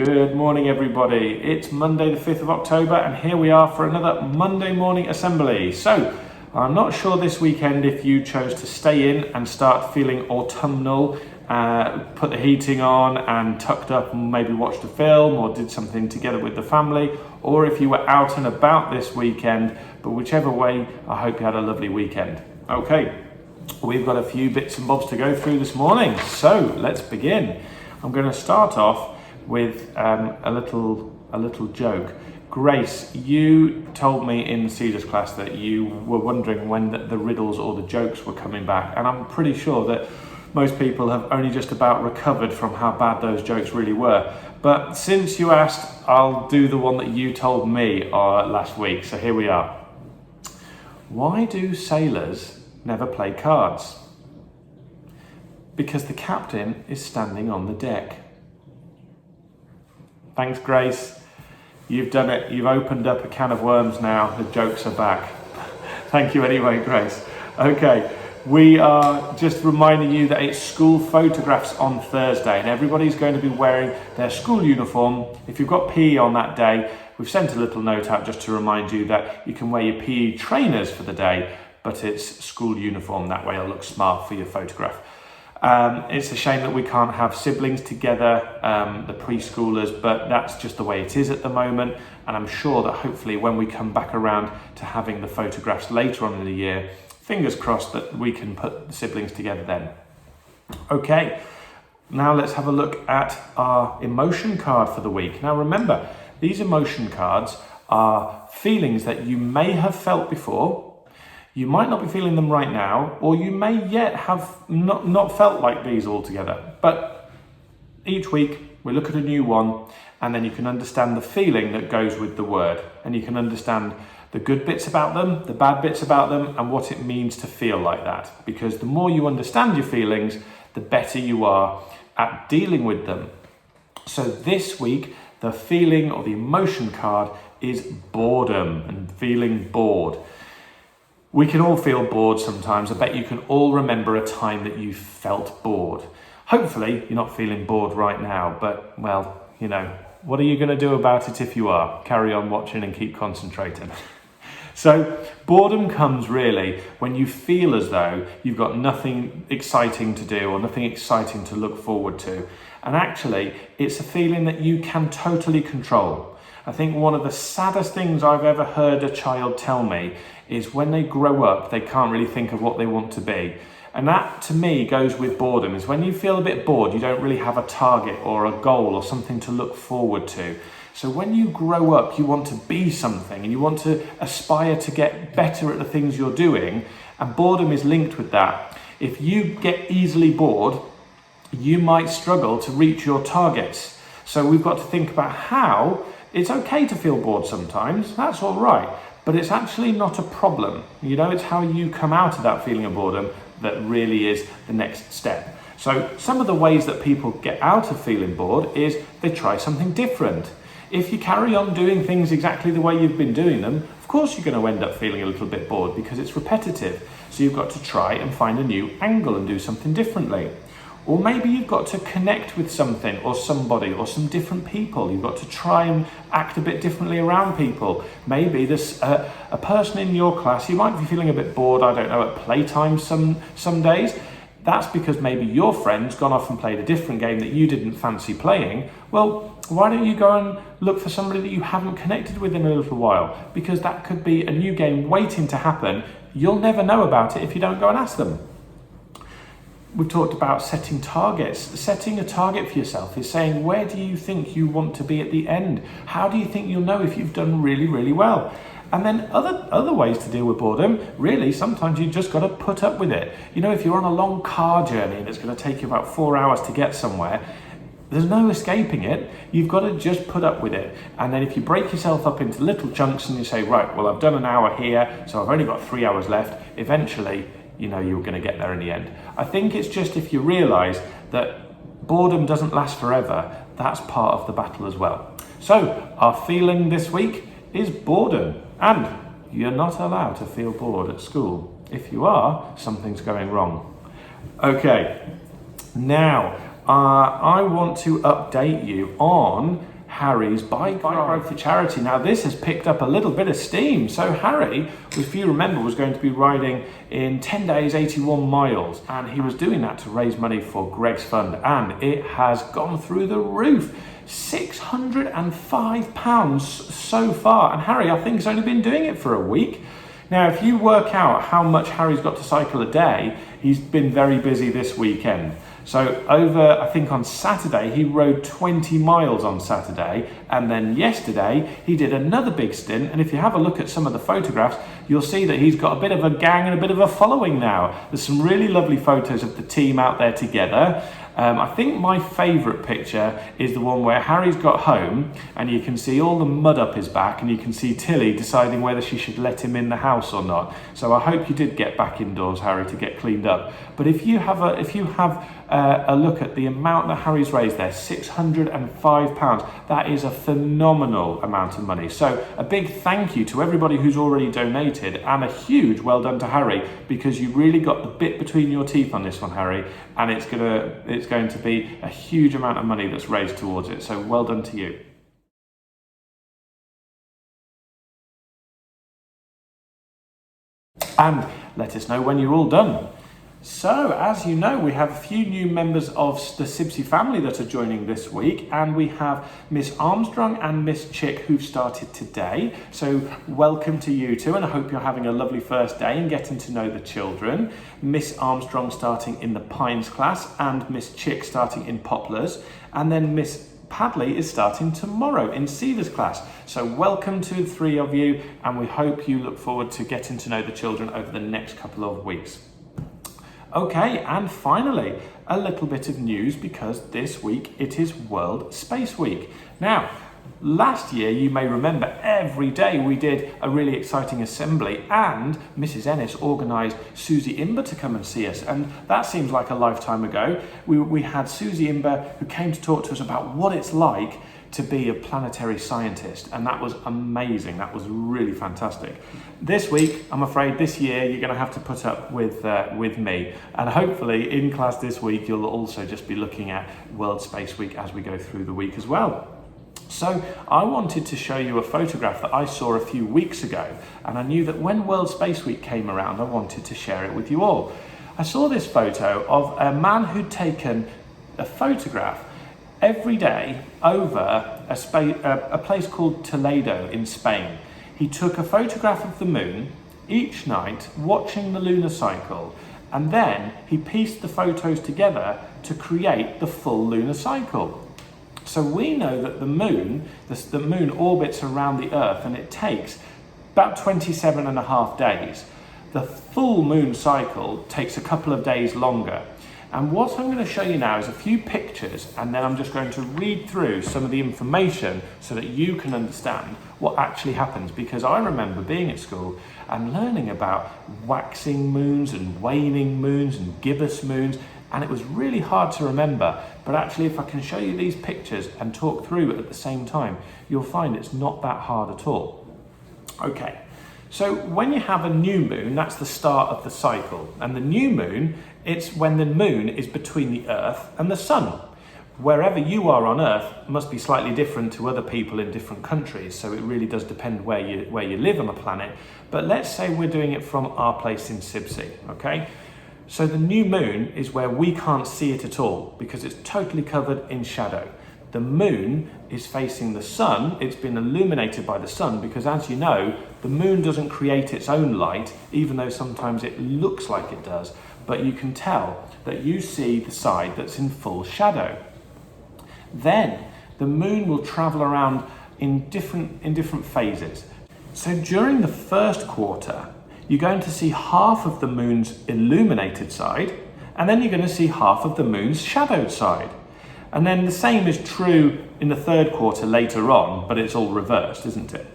Good morning, everybody. It's Monday the 5th of October, and here we are for another Monday morning assembly. So, I'm not sure this weekend if you chose to stay in and start feeling autumnal, put the heating on and tucked up and maybe watched a film or did something together with the family, or if you were out and about this weekend, but whichever way, I hope you had a lovely weekend. Okay, we've got a few bits and bobs to go through this morning, so let's begin. I'm going to start off with a little joke. Grace, you told me in the Cedars class that you were wondering when the riddles or the jokes were coming back, and I'm pretty sure that most people have only just about recovered from how bad those jokes really were. But since you asked, I'll do the one that you told me last week, so here we are. Why do sailors never play cards? Because the captain is standing on the deck. Thanks, Grace. You've done it. You've opened up a can of worms now. The jokes are back. Thank you anyway, Grace. Okay, we are just reminding you that it's school photographs on Thursday, and everybody's going to be wearing their school uniform. If you've got PE on that day, we've sent a little note out just to remind you that you can wear your PE trainers for the day, but it's school uniform. That way it'll look smart for your photograph. It's a shame that we can't have siblings together, the preschoolers, but that's just the way it is at the moment. And I'm sure that hopefully when we come back around to having the photographs later on in the year, fingers crossed that we can put the siblings together then. Okay, now let's have a look at our emotion card for the week. Now remember, these emotion cards are feelings that you may have felt before. You might not be feeling them right now, or you may yet have not felt like these altogether. But each week we look at a new one, and then you can understand the feeling that goes with the word, and you can understand the good bits about them, the bad bits about them, and what it means to feel like that. Because the more you understand your feelings, the better you are at dealing with them. So this week, the feeling or the emotion card is boredom and feeling bored. We can all feel bored sometimes. I bet you can all remember a time that you felt bored. Hopefully you're not feeling bored right now, but well, you know, what are you going to do about it if you are? Carry on watching and keep concentrating. So boredom comes really when you feel as though you've got nothing exciting to do or nothing exciting to look forward to. And actually, it's a feeling that you can totally control. I think one of the saddest things I've ever heard a child tell me is when they grow up, they can't really think of what they want to be. And that, to me, goes with boredom, is when you feel a bit bored, you don't really have a target or a goal or something to look forward to. So when you grow up, you want to be something and you want to aspire to get better at the things you're doing, and boredom is linked with that. If you get easily bored, you might struggle to reach your targets. So we've got to think about how it's okay to feel bored sometimes, that's all right, but it's actually not a problem. You know, it's how you come out of that feeling of boredom that really is the next step. So some of the ways that people get out of feeling bored is they try something different. If you carry on doing things exactly the way you've been doing them, of course you're going to end up feeling a little bit bored because it's repetitive. So you've got to try and find a new angle and do something differently. Or maybe you've got to connect with something or somebody or some different people. You've got to try and act a bit differently around people. Maybe there's a person in your class, you might be feeling a bit bored, I don't know, at playtime some days. That's because maybe your friend's gone off and played a different game that you didn't fancy playing. Well, why don't you go and look for somebody that you haven't connected with in a little while? Because that could be a new game waiting to happen. You'll never know about it if you don't go and ask them. We've talked about setting targets. Setting a target for yourself is saying, where do you think you want to be at the end? How do you think you'll know if you've done really, really well? And then other ways to deal with boredom, really, sometimes you just got to put up with it. You know, if you're on a long car journey and it's going to take you about 4 hours to get somewhere, there's no escaping it. You've got to just put up with it. And then if you break yourself up into little chunks and you say, right, well, I've done an hour here, so I've only got 3 hours left, eventually, you know you're going to get there in the end. I think it's just if you realise that boredom doesn't last forever, that's part of the battle as well. So our feeling this week is boredom, and you're not allowed to feel bored at school. If you are, something's going wrong. Okay, now I want to update you on Harry's bike ride for charity. Now this has picked up a little bit of steam. So Harry, if you remember, was going to be riding in 10 days, 81 miles, and he was doing that to raise money for Greg's Fund, and it has gone through the roof. £605 so far, and Harry, I think, has only been doing it for a week. Now, if you work out how much Harry's got to cycle a day, he's been very busy this weekend. So I think on Saturday, he rode 20 miles on Saturday. And then yesterday, he did another big stint. And if you have a look at some of the photographs, you'll see that he's got a bit of a gang and a bit of a following now. There's some really lovely photos of the team out there together. I think my favourite picture is the one where Harry's got home and you can see all the mud up his back, and you can see Tilly deciding whether she should let him in the house or not. So I hope you did get back indoors, Harry, to get cleaned up. But if you have a look at the amount that Harry's raised there, £605, that is a phenomenal amount of money. So a big thank you to everybody who's already donated, and a huge well done to Harry, because you really got the bit between your teeth on this one, Harry, and it's going to be a huge amount of money that's raised towards it. So well done to you. And let us know when you're all done. So, as you know, we have a few new members of the Sibsy family that are joining this week, and we have Miss Armstrong and Miss Chick who've started today. So, welcome to you two, and I hope you're having a lovely first day and getting to know the children. Miss Armstrong starting in the Pines class, and Miss Chick starting in Poplars, and then Miss Padley is starting tomorrow in Cedars class. So welcome to the three of you, and we hope you look forward to getting to know the children over the next couple of weeks. Okay, and finally, a little bit of news, because this week it is World Space Week. Now, last year, you may remember, every day we did a really exciting assembly, and Mrs. Ennis organised Susie Imber to come and see us, and that seems like a lifetime ago. We had Susie Imber who came to talk to us about what it's like to be a planetary scientist, and that was amazing. That was really fantastic. This week, I'm afraid this year, you're going to have to put up with me, and hopefully in class this week you'll also just be looking at World Space Week as we go through the week as well. So I wanted to show you a photograph that I saw a few weeks ago, and I knew that when World Space Week came around, I wanted to share it with you all. I saw this photo of a man who'd taken a photograph every day over a place called Toledo in Spain. He took a photograph of the moon each night, watching the lunar cycle, and then he pieced the photos together to create the full lunar cycle. So we know that the moon orbits around the Earth, and it takes about 27.5 days. The full moon cycle takes a couple of days longer. And what I'm going to show you now is a few pictures, and then I'm just going to read through some of the information so that you can understand what actually happens. Because I remember being at school and learning about waxing moons and waning moons and gibbous moons, and it was really hard to remember. But actually, if I can show you these pictures and talk through it at the same time, you'll find it's not that hard at all. Okay, so when you have a new moon, that's the start of the cycle. And the new moon, it's when the moon is between the Earth and the sun. Wherever you are on Earth must be slightly different to other people in different countries, so it really does depend where you live on the planet. But let's say we're doing it from our place in Sibsy, okay? So the new moon is where we can't see it at all because it's totally covered in shadow. The moon is facing the sun. It's been illuminated by the sun because, as you know, the moon doesn't create its own light, even though sometimes it looks like it does. But you can tell that you see the side that's in full shadow. Then the moon will travel around in different phases. So during the first quarter, you're going to see half of the moon's illuminated side, and then you're going to see half of the moon's shadowed side. And then the same is true in the third quarter later on, but it's all reversed, isn't it?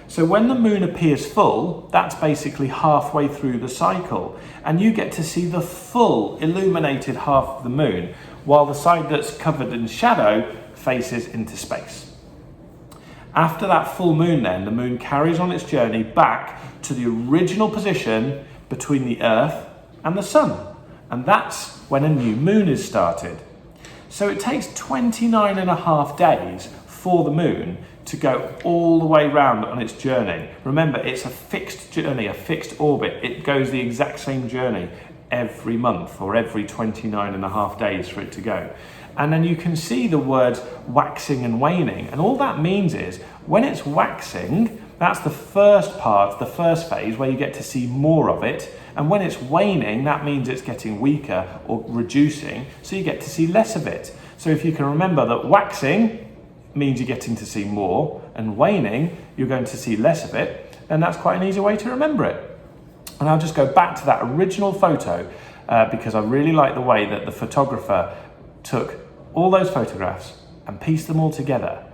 So when the moon appears full, that's basically halfway through the cycle, and you get to see the full illuminated half of the moon, while the side that's covered in shadow faces into space. After that full moon then, the moon carries on its journey back to the original position between the Earth and the sun, and that's when a new moon is started. So it takes 29 and a half days for the moon to go all the way round on its journey. Remember, it's a fixed journey, a fixed orbit. It goes the exact same journey every month or every 29 and a half days for it to go. And then you can see the words waxing and waning. And all that means is when it's waxing, that's the first part, the first phase where you get to see more of it. And when it's waning, that means it's getting weaker or reducing, so you get to see less of it. So if you can remember that waxing means you're getting to see more, and waning, you're going to see less of it, then that's quite an easy way to remember it. And I'll just go back to that original photo because I really like the way that the photographer took all those photographs and pieced them all together,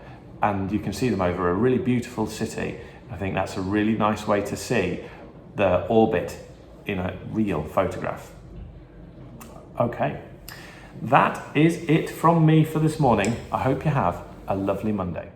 and you can see them over a really beautiful city. I think that's a really nice way to see the orbit in a real photograph. Okay, that is it from me for this morning. I hope you have a lovely Monday.